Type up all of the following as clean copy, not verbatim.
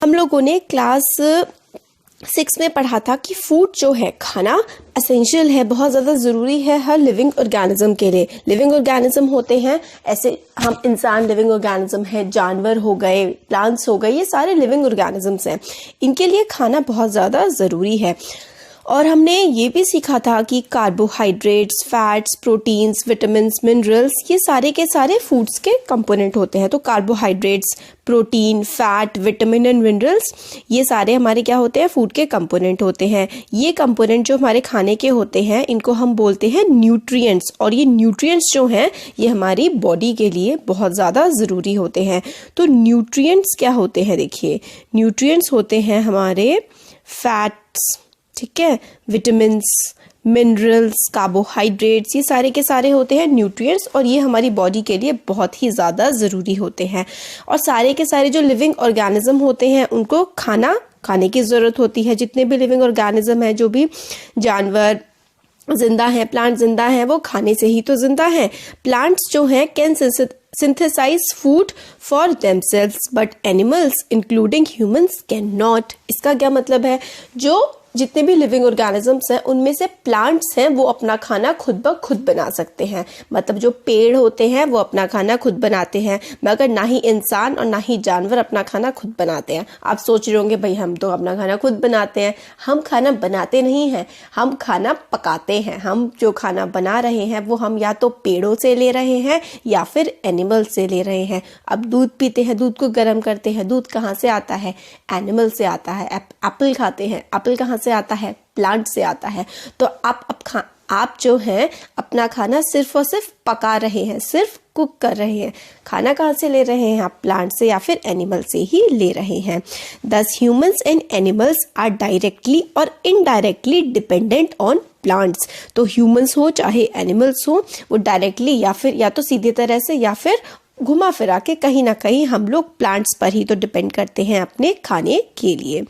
हम लोगों ने क्लास 6 में पढ़ा था कि फूड जो है, खाना एसेंशियल है, बहुत ज़्यादा ज़रूरी है हर लिविंग ऑर्गेनिज्म के लिए। लिविंग ऑर्गेनिज्म होते हैं ऐसे, हम इंसान लिविंग ऑर्गेनिज्म है, जानवर हो गए, प्लांट्स हो गए, ये सारे लिविंग ऑर्गेनिजम्स हैं। इनके लिए खाना बहुत ज़्यादा ज़रूरी है। और हमने ये भी सीखा था कि carbohydrates, fats, proteins, vitamins, minerals, ये सारे के सारे फूड्स के कंपोनेंट होते हैं। तो carbohydrates, protein, fat, vitamin and minerals, ये सारे हमारे क्या होते हैं, फूड के कंपोनेंट होते हैं। ये कंपोनेंट जो हमारे खाने के होते हैं, इनको हम बोलते हैं न्यूट्रिएंट्स। और ये न्यूट्रिएंट्स जो हैं, ये हमारी बॉडी के लिए बहुत ज़्यादा ज़रूरी होते हैं। तो न्यूट्रिएंट्स क्या होते हैं, देखिए, न्यूट्रिएंट्स होते हैं हमारे फैट्स, ठीक है, विटामिन्स, मिनरल्स, कार्बोहाइड्रेट्स, ये सारे के सारे होते हैं न्यूट्रिएंट्स, और ये हमारी बॉडी के लिए बहुत ही ज़्यादा ज़रूरी होते हैं। और सारे के सारे जो लिविंग ऑर्गेनिज्म होते हैं, उनको खाने की ज़रूरत होती है। जितने भी लिविंग ऑर्गेनिज्म हैं, जो भी जानवर जिंदा हैं, प्लांट जिंदा हैं, वो खाने से ही तो जिंदा हैं। प्लांट्स जो हैं can synthesize food for themselves, but animals including humans cannot। इसका क्या मतलब है, जो जितने भी लिविंग ऑर्गेनिजम्स हैं, उनमें से प्लांट्स हैं वो अपना खाना खुद ब खुद बना सकते हैं। मतलब जो पेड़ होते हैं वो अपना खाना खुद बनाते हैं, मगर ना ही इंसान और ना ही जानवर अपना खाना खुद बनाते हैं। आप सोच रहे होंगे भाई हम तो अपना खाना खुद बनाते हैं। हम खाना बनाते नहीं हैं, हम खाना पकाते हैं। हम जो खाना बना रहे हैं वो हम या तो पेड़ों से ले रहे हैं या फिर एनिमल से ले रहे हैं। अब दूध पीते हैं, दूध को गर्म करते हैं, दूध कहाँ से आता है, एनिमल से आता है। एप्पल खाते हैं, एप्पल कहाँ से आता है, प्लांट से आता है। तो आप जो है अपना खाना सिर्फ और सिर्फ पका रहे हैं, सिर्फ कुक कर रहे हैं। खाना कहाँ से ले रहे हैं आप, प्लांट से या फिर एनिमल से ही ले रहे हैं। Thus humans and animals are directly और इनडायरेक्टली डिपेंडेंट ऑन प्लांट्स। तो ह्यूमंस हो चाहे एनिमल्स हो, वो डायरेक्टली या फिर या तो सीधे तरह से या फिर घुमा फिरा के कहीं ना कहीं हम लोग प्लांट्स पर ही तो डिपेंड करते हैं अपने खाने के लिए।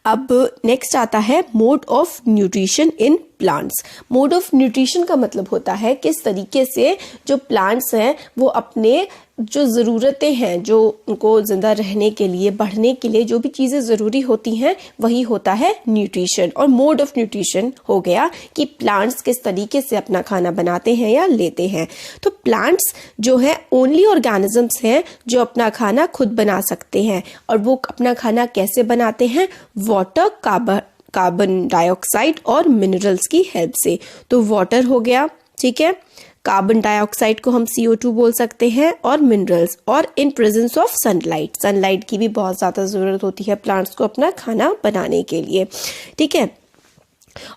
अब नेक्स्ट आता है mode of nutrition in plants. Mode of nutrition का मतलब होता है किस तरीके से जो प्लांट्स हैं वो अपने जो ज़रूरतें हैं, जो उनको ज़िंदा रहने के लिए, बढ़ने के लिए जो भी चीज़ें ज़रूरी होती हैं, वही होता है न्यूट्रिशन। और मोड ऑफ न्यूट्रिशन हो गया कि प्लांट्स किस तरीके से अपना खाना बनाते हैं या लेते हैं। तो प्लांट्स जो है ओनली ऑर्गेनिजम्स हैं जो अपना खाना खुद बना सकते हैं। और वो अपना खाना कैसे बनाते हैं, वाटर, कार्बन डाइऑक्साइड और मिनरल्स की हेल्प से। तो वाटर हो गया, ठीक है, कार्बन डाइऑक्साइड को हम CO2 बोल सकते हैं, और मिनरल्स, और in presence of sunlight. Sunlight की भी बहुत ज़्यादा ज़रूरत होती है प्लांट्स को अपना खाना बनाने के लिए, ठीक है।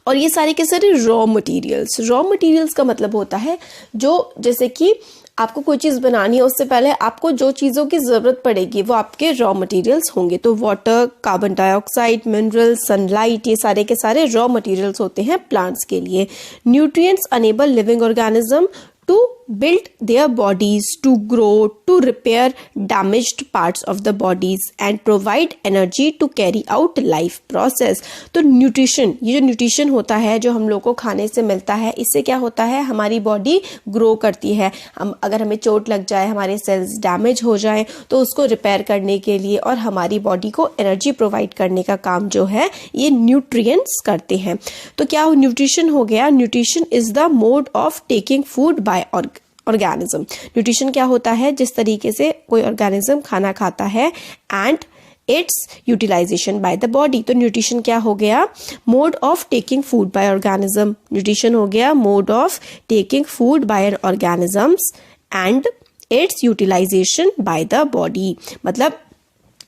और ये सारे के सारे रॉ मटेरियल्स का मतलब होता है जो, जैसे कि आपको कोई चीज़ बनानी है, उससे पहले आपको जो चीज़ों की ज़रूरत पड़ेगी वो आपके रॉ मटेरियल्स होंगे। तो water, carbon dioxide, minerals, sunlight, ये सारे के सारे रॉ मटेरियल्स होते हैं प्लांट्स के लिए। Nutrients enable living organism to build their bodies, to grow, to repair damaged parts of the bodies and provide energy to carry out life process। तो nutrition, ये जो न्यूट्रिशन होता है जो हम लोग को खाने से मिलता है, इससे क्या होता है, हमारी बॉडी ग्रो करती है। अगर हमें चोट लग जाए, हमारे सेल्स डैमेज हो जाए, तो उसको रिपेयर करने के लिए और हमारी बॉडी को एनर्जी प्रोवाइड करने का काम जो है ये न्यूट्रिएंट्स करते हैं। तो क्या न्यूट्रिशन हो गया, nutrition is the mode of taking food by organism. Nutrition क्या होता है, जिस तरीके से कोई ऑर्गेनिज्म खाना खाता है, and its utilization by the body. तो न्यूट्रिशन क्या हो गया, mode of taking food by organism. Nutrition हो गया mode of taking food by organisms and its utilization by the body. मतलब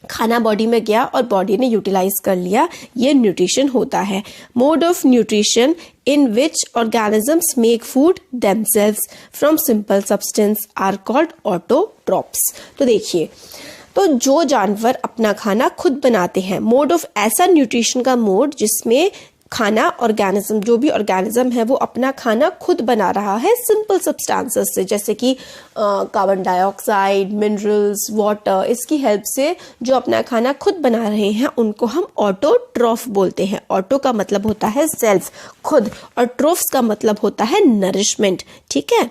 खाना बॉडी में गया और बॉडी ने यूटिलाइज कर लिया, ये न्यूट्रिशन होता है। Mode of nutrition in which organisms make food themselves from simple substance are called autotrophs. तो देखिए, तो जो जानवर अपना खाना खुद बनाते हैं, मोड ऑफ ऐसा न्यूट्रिशन का मोड जिसमें खाना ऑर्गेनिज्म, जो भी ऑर्गेनिज्म है वो अपना खाना खुद बना रहा है सिंपल सब्सटेंसेस से, जैसे कि कार्बन डाइऑक्साइड, मिनरल्स, वाटर, इसकी हेल्प से जो अपना खाना खुद बना रहे हैं उनको हम ऑटोट्रॉफ बोलते हैं। ऑटो का मतलब होता है सेल्फ, खुद, और ट्रोफ्स का मतलब होता है नरिशमेंट, ठीक है।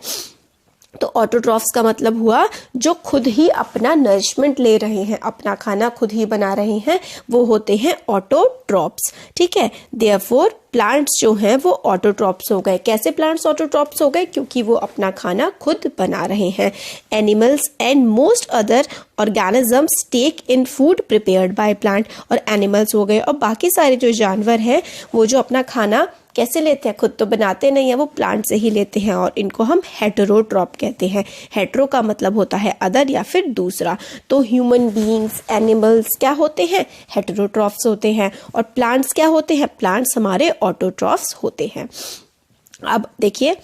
तो ऑटोट्रॉफ्स का मतलब हुआ जो खुद ही अपना नरिशमेंट ले रहे हैं, अपना खाना खुद ही बना रहे हैं, वो होते हैं ऑटोट्रॉप्स। ठीक है, देयरफॉर प्लांट्स जो हैं वो ऑटोट्रॉप्स हो गए। कैसे प्लांट्स ऑटोट्रॉप्स हो गए? क्योंकि वो अपना खाना खुद बना रहे हैं। Animals and most other organisms take in food prepared by plant, और एनिमल्स हो गए और बाकी सारे जो जानवर हैं वो जो अपना खाना कैसे लेते हैं, खुद तो बनाते नहीं है, वो प्लांट से ही लेते हैं, और इनको हम हेटेरोट्रॉप कहते हैं। हेटेरो का मतलब होता है अदर या फिर दूसरा। तो ह्यूमन बीइंग्स, एनिमल्स क्या होते हैं? हेटेरोट्रॉफ्स होते हैं। और प्लांट्स क्या होते हैं? प्लांट्स हमारे ऑटोट्रॉफ्स होते हैं। अब देखिए,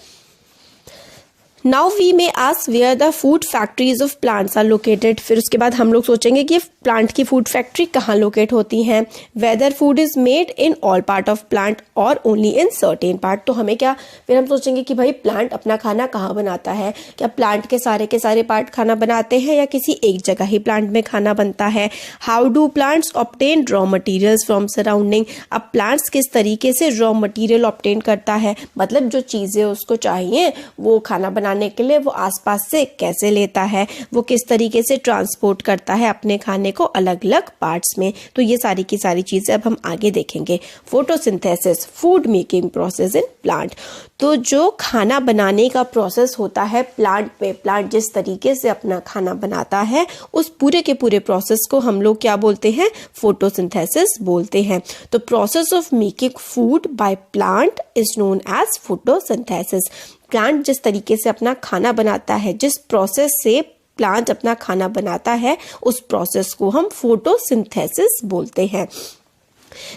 now we may ask where the food factories of plants are located. फिर उसके बाद हम लोग सोचेंगे कि प्लांट की फूड फैक्ट्री कहाँ लोकेट होती हैं। Whether food is made in all part of plant or only in certain part. तो हमें क्या, फिर हम सोचेंगे कि भाई प्लांट अपना खाना कहाँ बनाता है, क्या प्लांट के सारे पार्ट खाना बनाते हैं या किसी एक जगह ही प्लांट में खाना बनता है। How do plants obtain raw materials from surrounding. अब प्लांट्स किस तरीके से रॉ मटीरियल ऑब्टेन करता है, मतलब जो चीज़ें उसको चाहिए वो खाना बनाने के लिए वो आसपास से कैसे लेता है, वो किस तरीके से ट्रांसपोर्ट करता है अपने खाने को अलग अलग पार्ट्स में। तो ये सारी की सारी चीजें अब हम आगे देखेंगे। Photosynthesis, food making process in plant. तो जो खाना बनाने का प्रोसेस होता है प्लांट में, प्लांट जिस तरीके से अपना खाना बनाता है उस पूरे के पूरे प्रोसेस को हम लोग क्या बोलते हैं? फोटोसिंथेसिस बोलते हैं। तो process of making food by plant is known as photosynthesis. Plant जिस तरीके से अपना खाना बनाता है, जिस प्रोसेस से प्लांट अपना खाना बनाता है, उस प्रोसेस को हम फोटोसिंथेसिस बोलते हैं।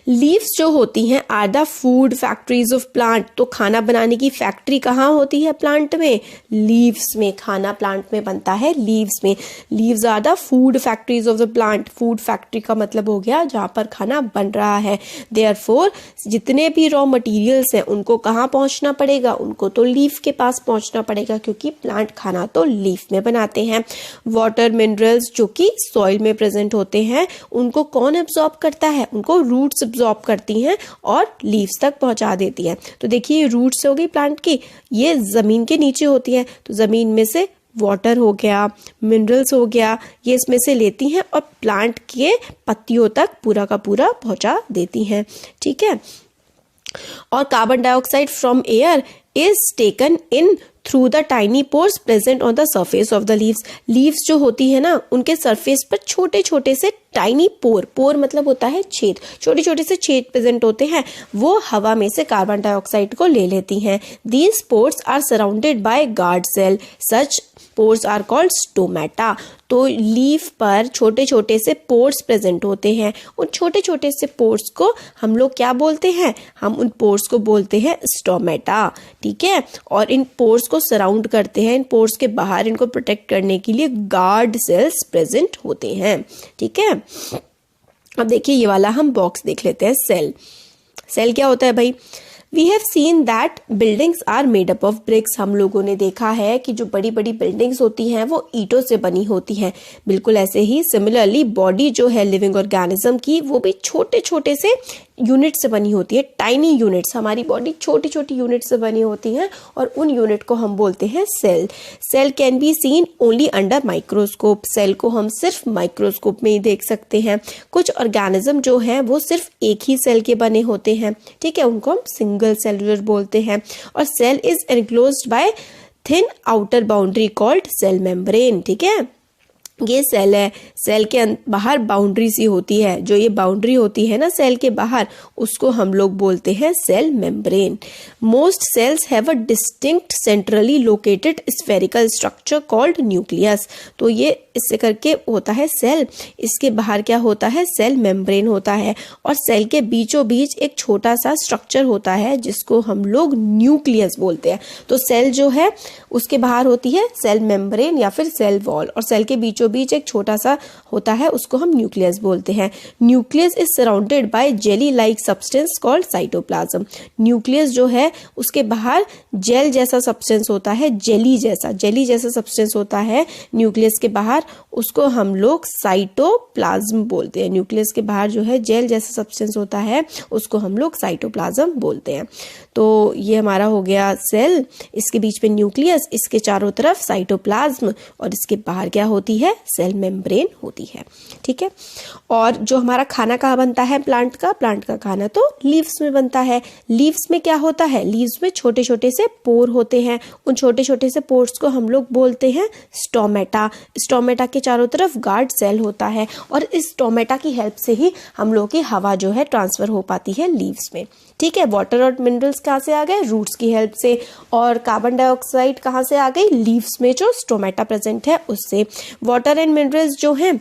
लीव्स जो होती हैं are the food factories of plant. तो खाना बनाने की फैक्ट्री कहाँ होती है प्लांट में? लीव्स में। खाना प्लांट में बनता है लीव्स में। Leaves are the food factories of the plant. Food factory का मतलब हो गया जहाँ पर खाना बन रहा है। देयरफॉर जितने भी रॉ मटेरियल्स हैं उनको कहाँ पहुँचना पड़ेगा? उनको तो लीफ के पास पहुँचना पड़ेगा, क्योंकि प्लांट खाना तो लीफ में बनाते हैं। वाटर मिनरल्स जो कि सॉइल में प्रेजेंट होते हैं उनको कौन एब्जॉर्ब करता है? उनको रूट्स एब्जॉर्ब करती हैं और लीव्स तक पहुंचा देती हैं। तो देखिए रूट्स हो गई प्लांट की, ये जमीन के नीचे होती है, तो जमीन में से वाटर हो गया, मिनरल्स हो गया, ये इसमें से लेती हैं और प्लांट के पत्तियों तक पूरा का पूरा पहुंचा देती हैं। ठीक है, और carbon dioxide from air is taken in through the tiny pores present on the surface of the leaves. Leaves जो होती है ना उनके सरफेस पर छोटे छोटे से टाइनी पोर मतलब होता है छेद, छोटे छोटे से छेद प्रेजेंट होते हैं, वो हवा में से कार्बन डाइऑक्साइड को ले लेती हैं। These pores are surrounded by guard cell, such pores are called stomata. तो लीफ पर छोटे छोटे से पोर्स प्रेजेंट होते हैं, उन छोटे छोटे से पोर्स को हम लोग क्या बोलते हैं? हम उन पोर्स को बोलते हैं स्टोमेटा। ठीक है, और इन पोर्स को सराउंड करते हैं, इन पोर्स के बाहर इनको प्रोटेक्ट करने के लिए गार्ड सेल्स प्रेजेंट होते हैं। ठीक है, अब देखिए ये वाला हम बॉक्स देख लेते हैं। सेल, सेल क्या होता है भाई? We have seen that buildings are made up of bricks. हम लोगों ने देखा है कि जो बड़ी बड़ी बिल्डिंग्स होती हैं वो ईंटों से बनी होती हैं। बिल्कुल ऐसे ही सिमिलरली बॉडी जो है लिविंग ऑर्गेनिज्म की, वो भी छोटे छोटे से यूनिट से बनी होती है, टाइनी यूनिट्स। हमारी बॉडी छोटी छोटी यूनिट से बनी होती है और उन यूनिट को हम बोलते हैं cell. Cell can be seen only under microscope. Cell को हम सिर्फ माइक्रोस्कोप में ही देख सकते हैं। कुछ ऑर्गेनिज्म जो है वो सिर्फ एक ही सेल के बने होते हैं। ठीक है, उनको हम सिंगल सेलुलर बोलते हैं। और cell is enclosed by thin outer boundary called cell membrane. ठीक है, ये सेल है, सेल के बाहर बाउंड्री सी होती है, जो ये बाउंड्री होती है ना सेल के बाहर, उसको हम लोग बोलते हैं cell membrane. Most cells have a distinct centrally located spherical structure called nucleus. तो ये इससे करके होता है सेल, इसके बाहर क्या होता है? सेल मेम्ब्रेन होता है, और सेल के बीचों बीच एक छोटा सा स्ट्रक्चर होता है जिसको हम लोग न्यूक्लियस बोलते हैं। तो सेल जो है उसके बाहर होती है सेल मेम्ब्रेन या फिर सेल वॉल, और सेल के बीचों बीचों बीच एक छोटा सा होता है, उसको हम न्यूक्लियस बोलते हैं। Nucleus is surrounded by jelly like substance called cytoplasm. Nucleus जो है उसके बाहर जेल जैसा सब्सटेंस होता है, जेली जैसा सब्सटेंस होता है न्यूक्लियस के बाहर, उसको हम लोग साइटोप्लाज्म बोलते हैं। न्यूक्लियस के बाहर जो है जेल जैसा सब्सटेंस होता है उसको हम लोग साइटोप्लाज्म बोलते हैं। तो ये हमारा हो गया सेल, इसके बीच में न्यूक्लियस, इसके चारों तरफ साइटोप्लाज्म, और इसके बाहर क्या होती है, सेल मेम्ब्रेन होती है। ठीक है, और जो हमारा खाना कहाँ बनता है प्लांट का खाना तो लीव्स में बनता है। लीव्स में क्या होता है, लीव्स में छोटे छोटे से पोर होते हैं, उन छोटे छोटे से पोर्स को हम लोग बोलते हैं स्टोमेटा। स्टोमेटा के चारों तरफ गार्ड सेल होता है, और इस स्टोमेटा की हेल्प से ही हम लोग की हवा जो है ट्रांसफर हो पाती है लीव्स में। ठीक है, वाटर और मिनरल्स कहाँ से आ गए, रूट्स की हेल्प से, और कार्बन डाइऑक्साइड कहाँ से आ गई, लीव्स में जो स्टोमेटा प्रेजेंट है उससे। वाटर एंड मिनरल्स जो हैं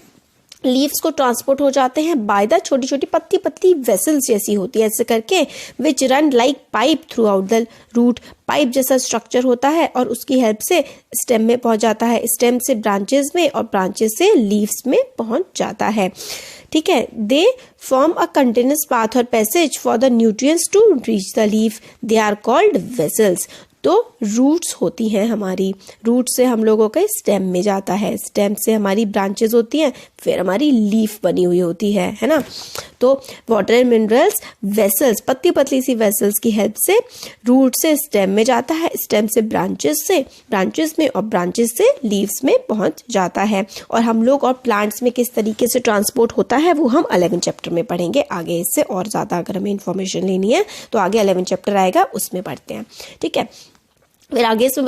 लीव्स को ट्रांसपोर्ट हो जाते हैं बाय द छोटी छोटी पतली पतली वेसल्स जैसी होती है, ऐसे करके, which run like pipe throughout the root. Pipe जैसा स्ट्रक्चर होता है और उसकी हेल्प से स्टेम में पहुंच जाता है, स्टेम से ब्रांचेस में, और ब्रांचेस से लीव्स में पहुंच जाता है। ठीक है, they form a continuous path और passage for the nutrients to reach the leaf, they are called vessels. तो रूट्स होती हैं हमारी, रूट से हम लोगों का स्टेम में जाता है, स्टेम से हमारी ब्रांचेस होती हैं, फिर हमारी लीफ बनी हुई होती है ना। तो वाटर एंड मिनरल्स वेसल्स, पतली पतली सी वेसल्स की हेल्प से रूट से स्टेम में जाता है, स्टेम से ब्रांचेस में, और ब्रांचेस से लीव्स में पहुंच जाता है। और हम लोग और प्लांट्स में किस तरीके से ट्रांसपोर्ट होता है वो हम 11 चैप्टर में पढ़ेंगे आगे। इससे और ज़्यादा अगर हमें इन्फॉर्मेशन लेनी है तो आगे 11 चैप्टर आएगा, उसमें पढ़ते हैं। ठीक है, फिर आगे